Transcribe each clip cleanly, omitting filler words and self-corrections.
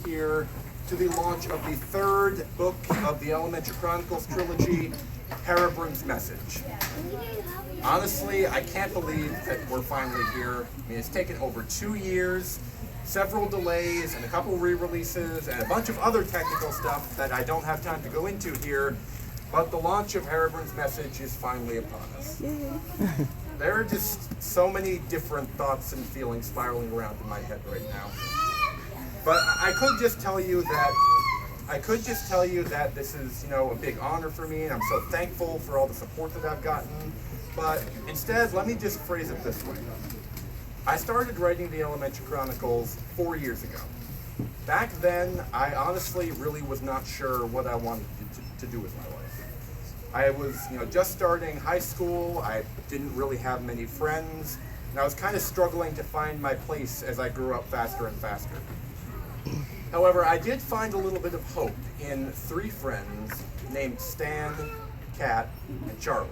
here to the launch of the third book of the Elementia Chronicles trilogy, Herobrine's Message. Honestly, I can't believe that we're finally here. I mean, it's taken over 2 years, several delays, and a couple re-releases, and a bunch of other technical stuff that I don't have time to go into here, but the launch of Herobrine's Message is finally upon us. There are just so many different thoughts and feelings spiraling around in my head right now. But I could just tell you that this is, a big honor for me, and I'm so thankful for all the support that I've gotten. But instead, let me just phrase it this way. I started writing the Elementia Chronicles 4 years ago. Back then, I honestly really was not sure what I wanted to do with my life. I was, just starting high school. I didn't really have many friends, and I was kind of struggling to find my place as I grew up faster and faster. However, I did find a little bit of hope in 3 friends named Stan, Kat, and Charlie.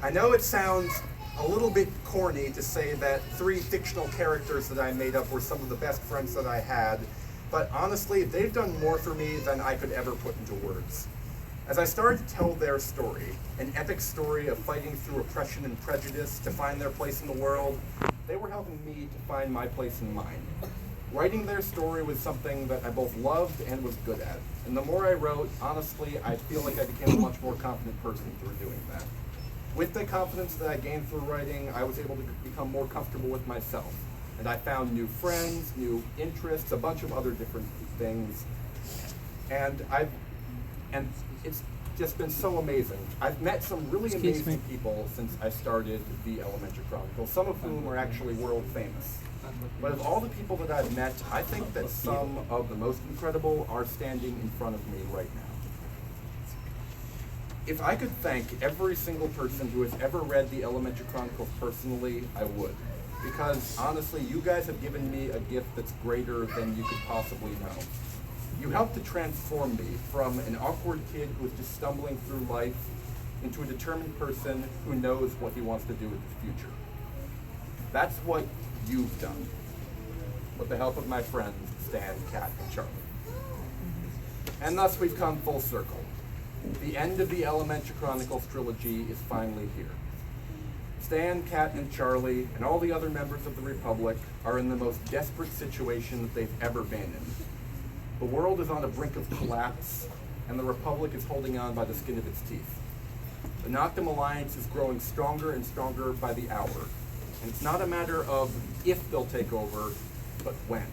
I know it sounds a little bit corny to say that 3 fictional characters that I made up were some of the best friends that I had, but honestly, they've done more for me than I could ever put into words. As I started to tell their story, an epic story of fighting through oppression and prejudice to find their place in the world, they were helping me to find my place in mine. Writing their story was something that I both loved and was good at, and the more I wrote, honestly, I feel like I became a much more confident person through doing that. With the confidence that I gained through writing, I was able to become more comfortable with myself. And I found new friends, new interests, a bunch of other different things. And it's just been so amazing. I've met some really amazing people since I started the Elementia Chronicles, some of whom are actually world famous. But of all the people that I've met, I think that some of the most incredible are standing in front of me right now. If I could thank every single person who has ever read the Elementia Chronicles personally, I would. Because honestly, you guys have given me a gift that's greater than you could possibly know. You helped to transform me from an awkward kid who is just stumbling through life into a determined person who knows what he wants to do with his future. That's what you've done, with the help of my friends, Stan, Kat, and Charlie. And thus we've come full circle. The end of the Elementia Chronicles trilogy is finally here. Stan, Kat, and Charlie, and all the other members of the Republic are in the most desperate situation that they've ever been in. The world is on the brink of collapse, and the Republic is holding on by the skin of its teeth. The Noctum Alliance is growing stronger and stronger by the hour, and it's not a matter of if they'll take over, but when.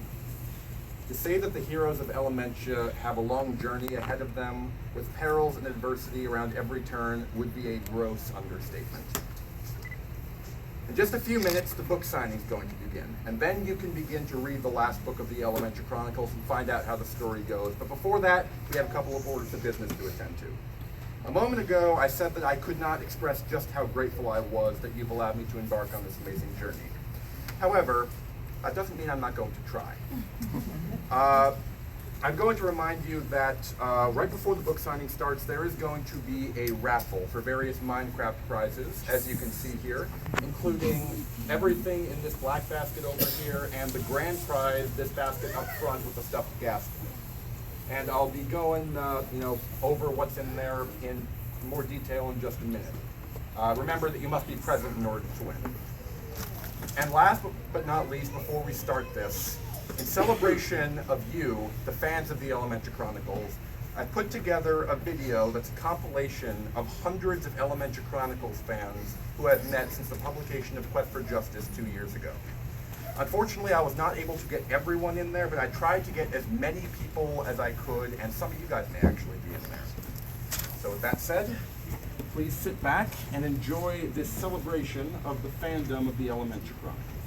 To say that the heroes of Elementia have a long journey ahead of them, with perils and adversity around every turn, would be a gross understatement. In just a few minutes, the book signing is going to begin, and then you can begin to read the last book of the Elementia Chronicles and find out how the story goes. But before that, we have a couple of orders of business to attend to. A moment ago, I said that I could not express just how grateful I was that you've allowed me to embark on this amazing journey. However, that doesn't mean I'm not going to try. I'm going to remind you that right before the book signing starts, there is going to be a raffle for various Minecraft prizes, as you can see here, including everything in this black basket over here, and the grand prize, this basket up front with the stuffed gas. And I'll be going, over what's in there in more detail in just a minute. Remember that you must be present in order to win. And last but not least, before we start this, in celebration of you, the fans of the Elementia Chronicles, I've put together a video that's a compilation of hundreds of Elementia Chronicles fans who I've met since the publication of Quest for Justice 2 years ago. Unfortunately, I was not able to get everyone in there, but I tried to get as many people as I could, and some of you guys may actually be in there. So with that said, please sit back and enjoy this celebration of the fandom of the Elementia Chronicles.